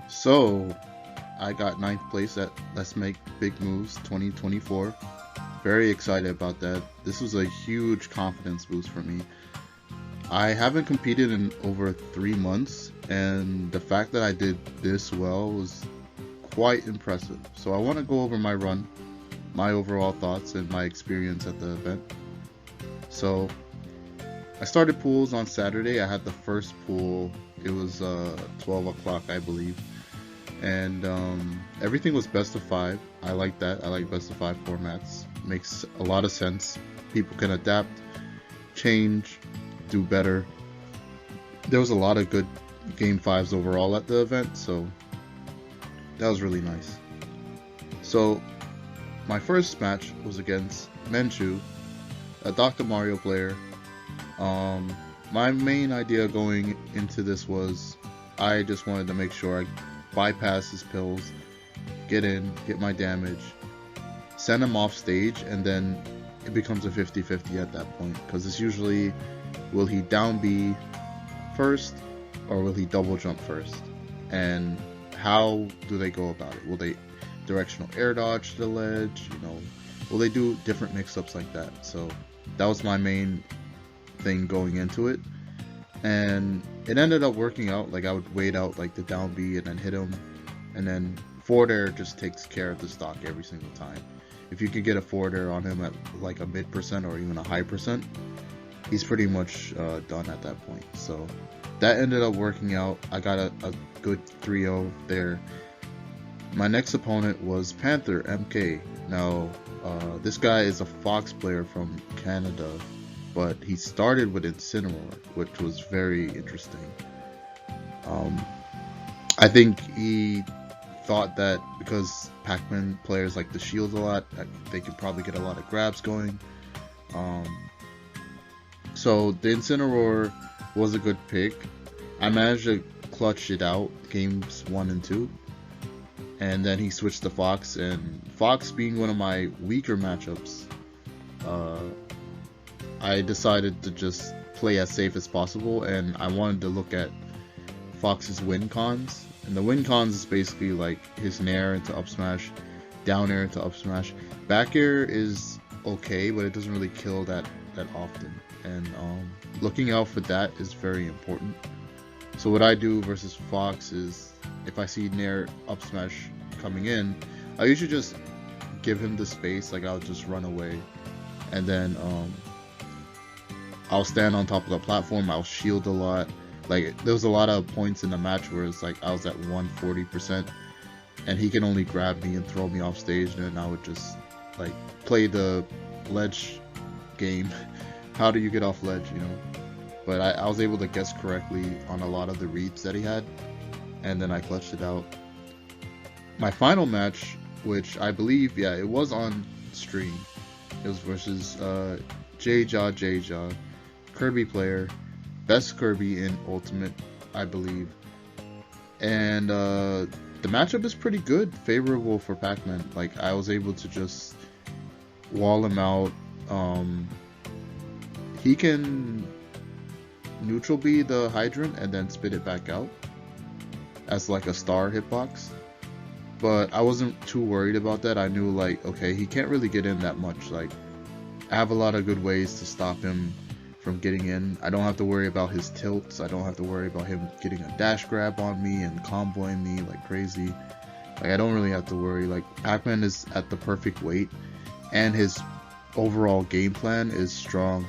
So I got ninth place at Let's Make Big Moves 2024. Very excited about that. This was a huge confidence boost for me. I haven't competed in over 3 months, and the fact that I did this well was quite impressive. So I want to go over my run, my overall thoughts, and my experience at the event. So I started pools on Saturday. I had the first pool. It was 12 o'clock, I believe, and everything was best of five. I like that. I like best of five formats. Makes a lot of sense. People can adapt, change, do better. There was a lot of good game fives overall at the event, so that was really nice. So my first match was against Menchu, a Dr. Mario player. My main idea going into this was I just wanted to make sure I bypass his pills, get in, get my damage, send him off stage, and then it becomes a 50-50 at that point, because it's usually, will he down B first or will he double jump first, and how do they go about it? Will they directional air dodge to the ledge, will they do different mix-ups like that? So that was my main thing going into it, and it ended up working out. Like, I would wait out like the down B and then hit him, and then forward air just takes care of the stock every single time. If you could get a forward air on him at like a mid percent or even a high percent, he's pretty much done at that point. So that ended up working out. I got a good 3-0 there. My next opponent was Panther MK. Now this guy is a Fox player from Canada, but he started with Incineroar, which was very interesting. I think he thought that because Pac-Man players like the shield a lot, they could probably get a lot of grabs going. So the Incineroar was a good pick. I managed to clutch it out games 1 and 2, and then he switched to Fox, and Fox being one of my weaker matchups, I decided to just play as safe as possible, and I wanted to look at Fox's win cons. And the win cons is basically like his nair into up smash, down air into up smash. Back air is okay, but it doesn't really kill that often. And looking out for that is very important. So what I do versus Fox is, if I see nair up smash coming in, I usually just give him the space. Like, I'll just run away, and then I'll stand on top of the platform. I'll shield a lot. Like, there was a lot of points in the match where it's like I was at 140%, and he can only grab me and throw me off stage, and then I would just like play the ledge game. How do you get off ledge, But I was able to guess correctly on a lot of the reads that he had, and then I clutched it out. My final match, which I believe, yeah, it was on stream. It was versus J-Jaw, Kirby player, best Kirby in Ultimate, I believe. And the matchup is pretty good, favorable for Pac-Man. Like, I was able to just wall him out. He can neutral B the hydrant and then spit it back out as like a star hitbox. But I wasn't too worried about that. I knew, like, okay, he can't really get in that much. Like, I have a lot of good ways to stop him from getting in. I don't have to worry about his tilts. I don't have to worry about him getting a dash grab on me and comboing me like crazy. Like, I don't really have to worry. Like, Pac-Man is at the perfect weight, and his overall game plan is strong,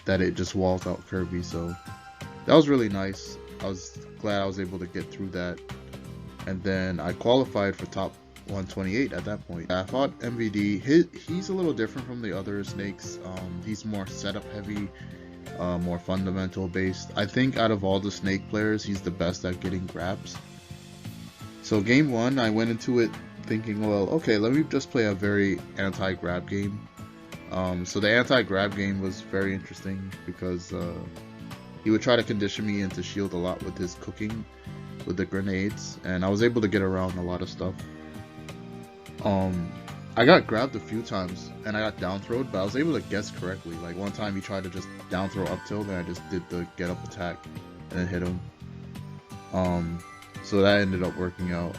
that it just walls out Kirby. So that was really nice. I was glad I was able to get through that, and then I qualified for top 128 at that point. I fought MVD. He's a little different from the other snakes. He's more setup heavy, more fundamental based. I think out of all the snake players, he's the best at getting grabs. So game 1, I went into it thinking, well, okay, let me just play a very anti-grab game. So the anti-grab game was very interesting because he would try to condition me into shield a lot with his cooking, with the grenades, and I was able to get around a lot of stuff. I got grabbed a few times and I got down throwed, but I was able to guess correctly. Like, one time he tried to just down throw up tilt, and I just did the get up attack and then hit him. So that ended up working out.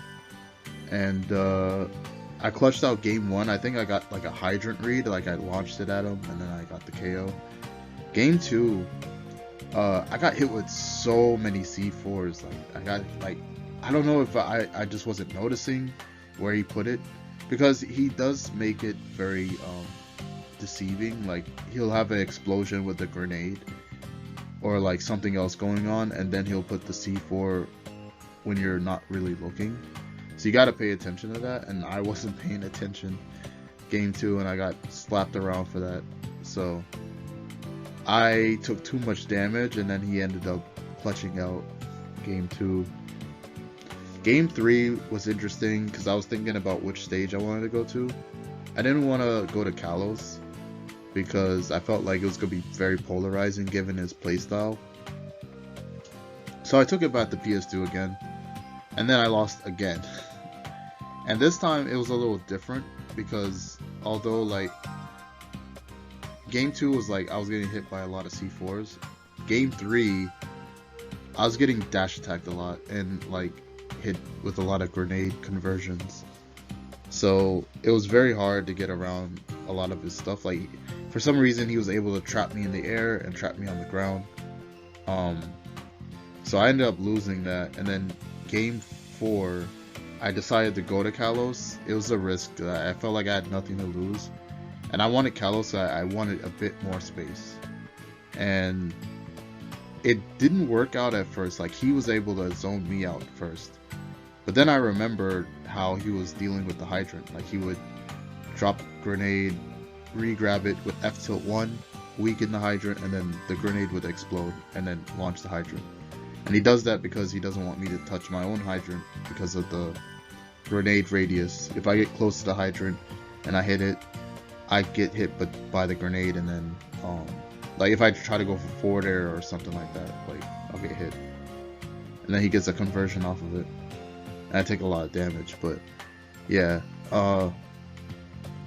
And I clutched out game 1. I think I got like a hydrant read, like I launched it at him, and then I got the KO. Game 2, I got hit with so many C4s. Like I got like, I don't know if I just wasn't noticing where he put it, because he does make it very deceiving. Like he'll have an explosion with a grenade or like something else going on, and then he'll put the C4 when you're not really looking. So you got to pay attention to that, and I wasn't paying attention game 2, and I got slapped around for that. So I took too much damage, and then he ended up clutching out game 2. Game 3 was interesting because I was thinking about which stage I wanted to go to. I didn't want to go to Kalos because I felt like it was going to be very polarizing given his playstyle. So I took it back to PS2 again, and then I lost again. And this time it was a little different because although like game 2 was like I was getting hit by a lot of C4s, game 3 I was getting dash attacked a lot and like hit with a lot of grenade conversions. So it was very hard to get around a lot of his stuff. Like for some reason he was able to trap me in the air and trap me on the ground. So I ended up losing that, and then game 4 I decided to go to Kalos. It was a risk. I felt like I had nothing to lose, and I wanted Kalos, so I wanted a bit more space. And it didn't work out at first. Like he was able to zone me out first, but then I remembered how he was dealing with the hydrant. Like he would drop grenade, re-grab it with F tilt 1, weaken the hydrant, and then the grenade would explode and then launch the hydrant. And he does that because he doesn't want me to touch my own hydrant because of the grenade radius. If I get close to the hydrant and I hit it, I get hit by the grenade, and then like if I try to go for forward air or something like that, like I'll get hit. And then he gets a conversion off of it, and I take a lot of damage. But yeah,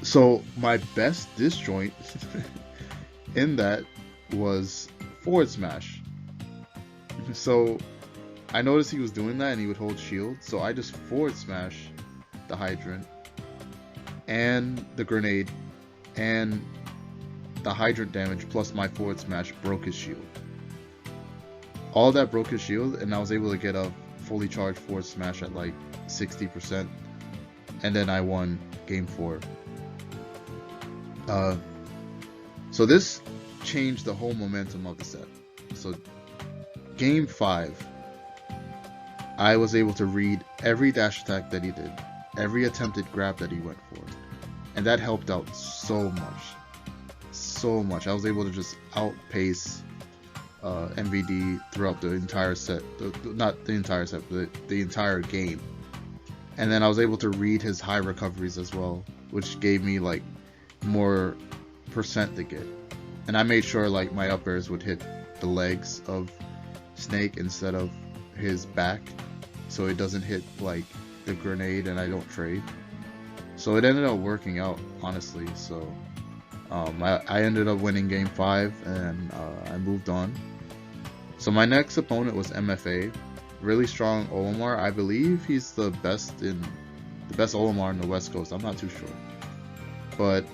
so my best disjoint in that was forward smash. So I noticed he was doing that and he would hold shield, so I just forward smash the hydrant and the grenade, and the hydrant damage plus my forward smash broke his shield. All that broke his shield, and I was able to get a fully charged forward smash at like 60%, and then I won game 4. So this changed the whole momentum of the set. So game 5, I was able to read every dash attack that he did, every attempted grab that he went for, and that helped out so much. So much. I was able to just outpace MVD throughout the entire set, not the entire set, but the entire game. And then I was able to read his high recoveries as well, which gave me like more percent to get. And I made sure like my up airs would hit the legs of Snake instead of his back, so it doesn't hit like the grenade and I don't trade. So it ended up working out, honestly. So I ended up winning game 5, and I moved on. So my next opponent was MFA, really strong Olimar. I believe he's the best Olimar in the West Coast. I'm not too sure. But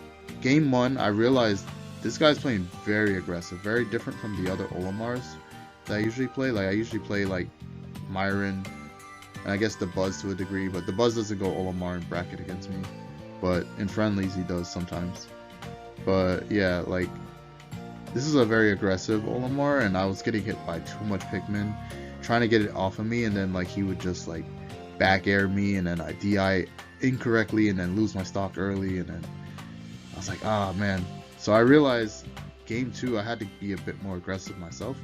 game 1, I realized this guy's playing very aggressive, very different from the other Olimars that I usually play. Like I usually play like Myron, and I guess the Buzz to a degree, but the Buzz doesn't go Olimar in bracket against me, but in friendlies he does sometimes. But yeah, like this is a very aggressive Olimar, and I was getting hit by too much Pikmin, trying to get it off of me, and then like he would just like back air me, and then I DI incorrectly and then lose my stock early, and then I was like, ah man. So I realized game 2 I had to be a bit more aggressive myself.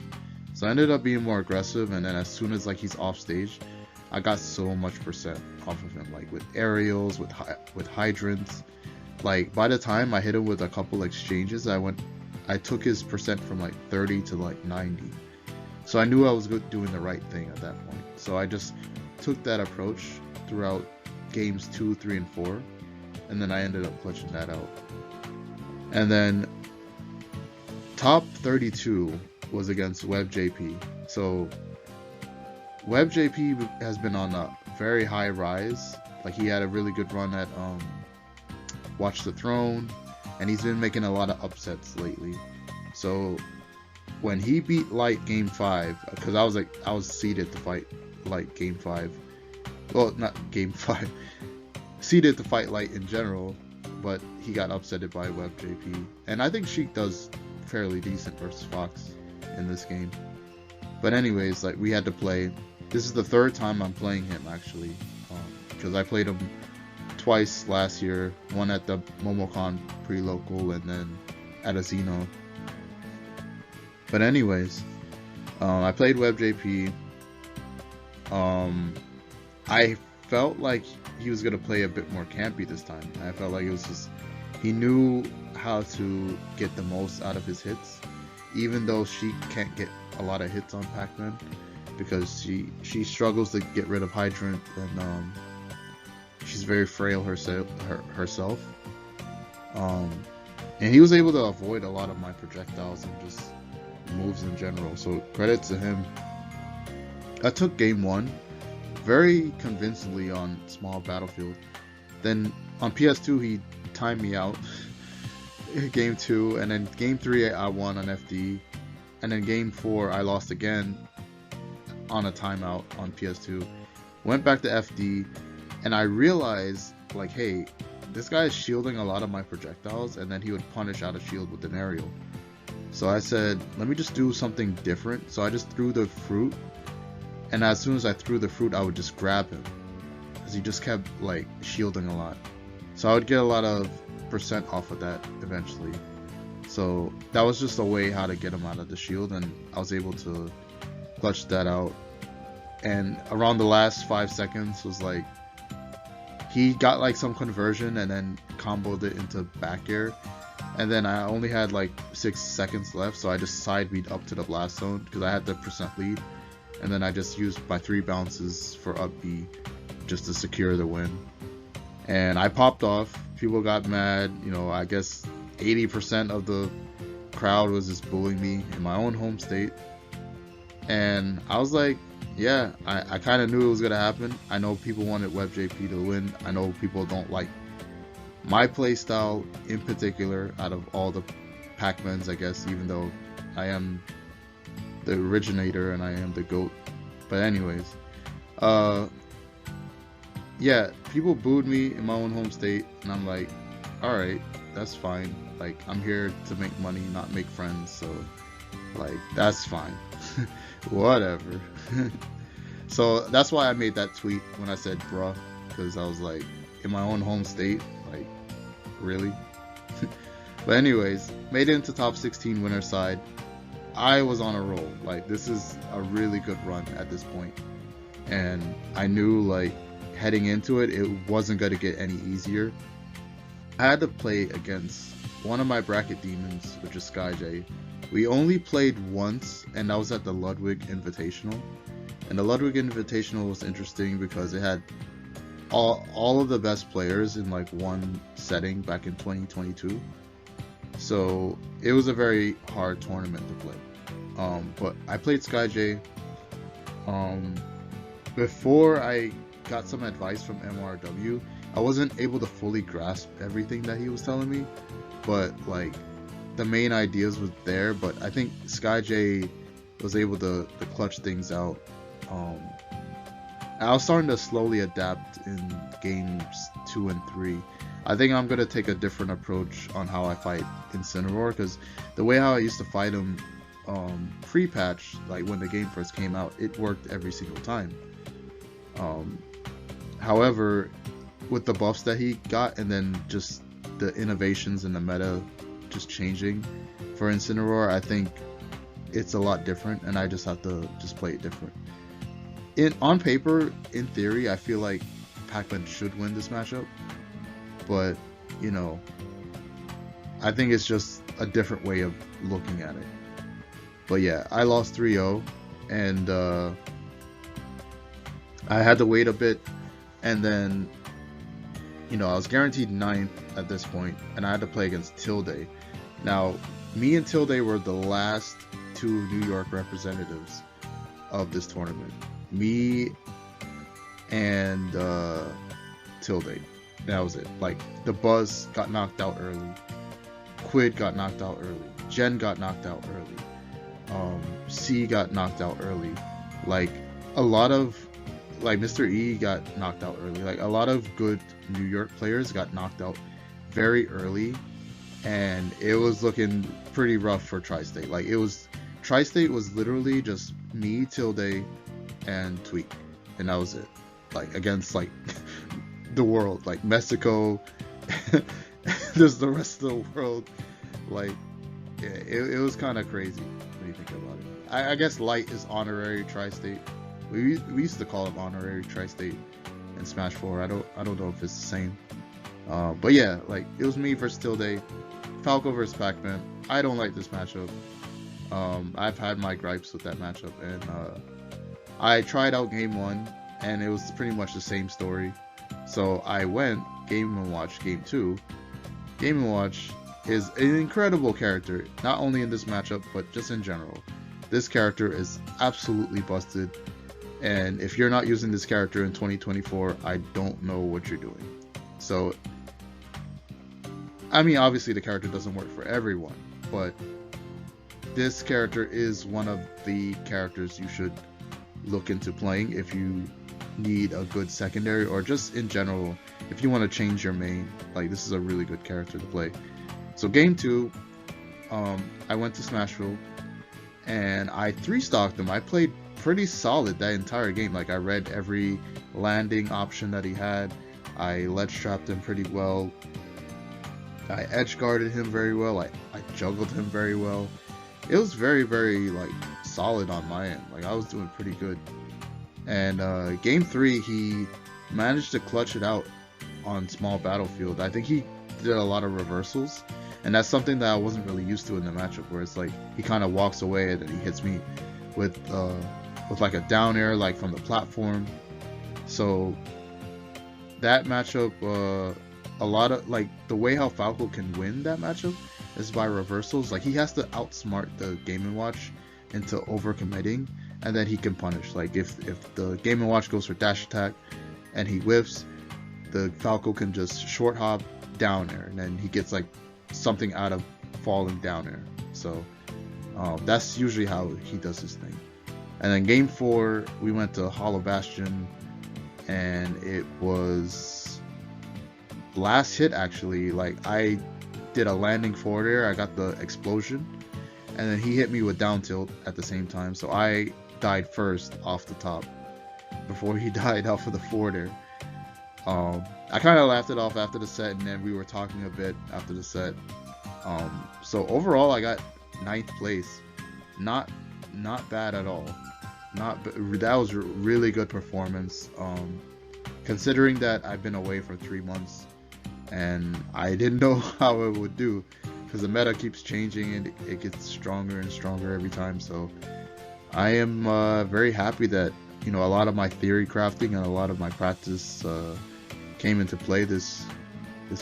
So I ended up being more aggressive, and then as soon as like he's off stage, I got so much percent off of him, like with aerials, with hydrants. Like by the time I hit him with a couple exchanges, I took his percent from like 30 to like 90. So I knew I was doing the right thing at that point. So I just took that approach throughout games 2, 3, and 4, and then I ended up clutching that out. And then top 32 was against WebJP. So WebJP has been on a very high rise. Like, he had a really good run at Watch the Throne, and he's been making a lot of upsets lately. So when he beat Light Game 5, because I was seeded to fight Light Game 5. Well, not Game 5. Seeded to fight Light in general, but he got upsetted by WebJP. And I think Sheik does fairly decent versus Fox in this game. But anyways, like, we had to play. This is the third time I'm playing him, actually, because I played him twice last year. One at the Momocon pre-local, and then at a Xeno. But anyways, I played WebJP. I felt like he was gonna play a bit more campy this time. I felt like it was just, he knew how to get the most out of his hits, even though she can't get a lot of hits on Pac-Man because she struggles to get rid of Hydrant, and she's very frail herself. And he was able to avoid a lot of my projectiles and just moves in general, so credit to him. I took game 1 very convincingly on small battlefield. Then on PS2 he timed me out game 2, and then game 3 I won on FD, and then game 4 I lost again on a timeout on PS2. Went back to FD, and I realized, like, hey, this guy is shielding a lot of my projectiles, and then he would punish out of shield with an aerial. So I said, let me just do something different. So I just threw the fruit, and as soon as I threw the fruit, I would just grab him, because he just kept, like, shielding a lot. So I would get a lot of percent off of that eventually. So that was just a way how to get him out of the shield, and I was able to clutch that out. And around the last 5 seconds was like, he got like some conversion and then comboed it into back air. And then I only had like 6 seconds left, so I just side beat up to the blast zone because I had the percent lead. And then I just used my 3 bounces for up B just to secure the win. And I popped off. People got mad. You know, I guess 80% of the crowd was just bullying me in my own home state. And I was like, yeah, I kind of knew it was going to happen. I know people wanted WebJP to win. I know people don't like my playstyle in particular out of all the Pac-Mans, I guess, even though I am the originator and I am the GOAT. But anyways, yeah, people booed me in my own home state, and I'm like, alright, that's fine. Like, I'm here to make money, not make friends, so, like, that's fine. Whatever. So that's why I made that tweet when I said bruh, because I was like, in my own home state, like, really? But anyways, made it into top 16 winner side. I was on a roll. Like, this is a really good run at this point, and I knew, like, heading into it, it wasn't going to get any easier. I had to play against one of my bracket demons, which is SkyJ. We only played once, and that was at the Ludwig Invitational. And the Ludwig Invitational was interesting because it had all of the best players in like one setting back in 2022. So it was a very hard tournament to play. But I played SkyJ. Before I got some advice from MRW, I wasn't able to fully grasp everything that he was telling me, but like the main ideas was there. But I think SkyJ was able to clutch things out. I was starting to slowly adapt in games 2 and 3. I think I'm gonna take a different approach on how I fight Incineroar, because the way how I used to fight him pre-patch, like when the game first came out, it worked every single time. However, with the buffs that he got, and then just the innovations in the meta just changing for Incineroar, I think it's a lot different, and I just have to just play it different. On paper, in theory, I feel like Pac-Man should win this matchup, but, you know, I think it's just a different way of looking at it. But yeah, I lost 3-0, and I had to wait a bit, and then, you know, I was guaranteed 9th at this point, and I had to play against Tilde. Now, me and Tilde were the last 2 New York representatives of this tournament. me and Tilde. That was it. Like, the Buzz got knocked out early. Quid got knocked out early. Jen got knocked out early. C got knocked out early. Like, a lot of, like, Mr. E got knocked out early. Like, a lot of good New York players got knocked out very early, and it was looking pretty rough for Tri-State. Like, Tri-State was literally just me, Tilde, and Tweak, and that was it. Like, against, like, the world, like Mexico, just the rest of the world. Like, yeah, it was kind of crazy when you think about it. I guess Light is honorary Tri-State. We used to call him honorary Tri-State in Smash 4. I don't know if it's the same. But yeah, like, it was me versus Tilde, Falco versus Pac-Man. I don't like this matchup. I've had my gripes with that matchup, and I tried out game 1, and it was pretty much the same story. So I went Game & Watch game 2. Game & Watch is an incredible character, not only in this matchup, but just in general. This character is absolutely busted, and if you're not using this character in 2024, I don't know what you're doing. So, I mean, obviously the character doesn't work for everyone, but this character is one of the characters you should look into playing if you need a good secondary, or just in general if you want to change your main. Like, this is a really good character to play. So game 2, I went to Smashville and I 3-stocked him. I played pretty solid that entire game. Like, I read every landing option that he had. I ledge trapped him pretty well. I edge guarded him very well. I juggled him very well. It was very, very, like, solid on my end. Like, I was doing pretty good. And game 3, he managed to clutch it out on small battlefield. I think he did a lot of reversals, and that's something that I wasn't really used to in the matchup, where it's like he kind of walks away and then he hits me with like a down air, like from the platform. So that matchup, a lot of, like, the way how Falco can win that matchup is by reversals. Like, he has to outsmart the Game & Watch into overcommitting, and then he can punish. Like, if the Game & Watch goes for dash attack and he whiffs, the Falco can just short hop down air, and then he gets like something out of falling down air. So that's usually how he does his thing. And then game 4, we went to Hollow Bastion, and it was last hit actually. Like, I did a landing forward air, I got the explosion, and then he hit me with down tilt at the same time. So I died first off the top before he died off of the forward air. I kind of laughed it off after the set, and then we were talking a bit after the set. So overall, I got 9th place. Not bad at all. That was a really good performance. Considering that I've been away for 3 months, and I didn't know how it would do, because the meta keeps changing and it gets stronger and stronger every time. So I am very happy that, you know, a lot of my theory crafting and a lot of my practice came into play this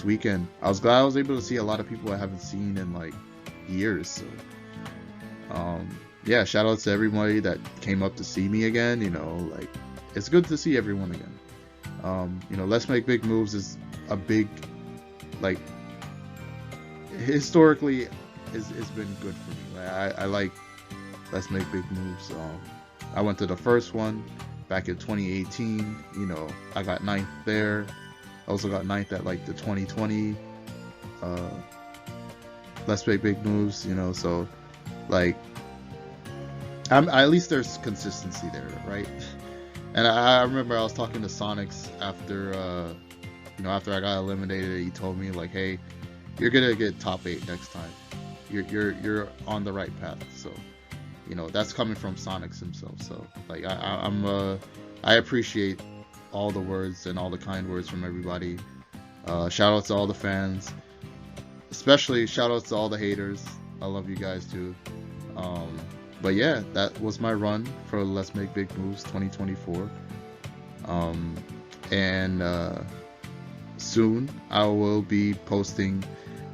weekend. I was glad I was able to see a lot of people I haven't seen in like years. So yeah, shout out to everybody that came up to see me again. You know, like, it's good to see everyone again. You know, Let's Make Big Moves is a big, like, historically it's been good for me. I like Let's Make Big Moves. I went to the first one back in 2018. You know, I got 9th there. I also got 9th at like the 2020 Let's Make Big Moves. You know, so like, at least there's consistency there, right? And I remember I was talking to Sonics after you know, after I got eliminated. He told me, like, hey, you're gonna get top 8 next time. You're on the right path. So, you know, that's coming from Sonics himself. So, like, I appreciate all the words and all the kind words from everybody. Shout out to all the fans, especially shout out to all the haters. I love you guys too. But yeah, that was my run for Let's Make Big Moves 2024. And soon I will be posting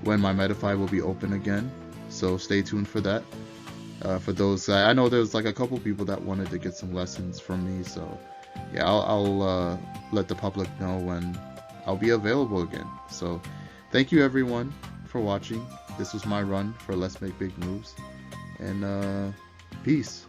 when my Metafy will be open again, so stay tuned for that. For those, I know there's like a couple people that wanted to get some lessons from me, so yeah, I'll let the public know when I'll be available again. So thank you everyone for watching. This was my run for Let's Make Big Moves, and peace.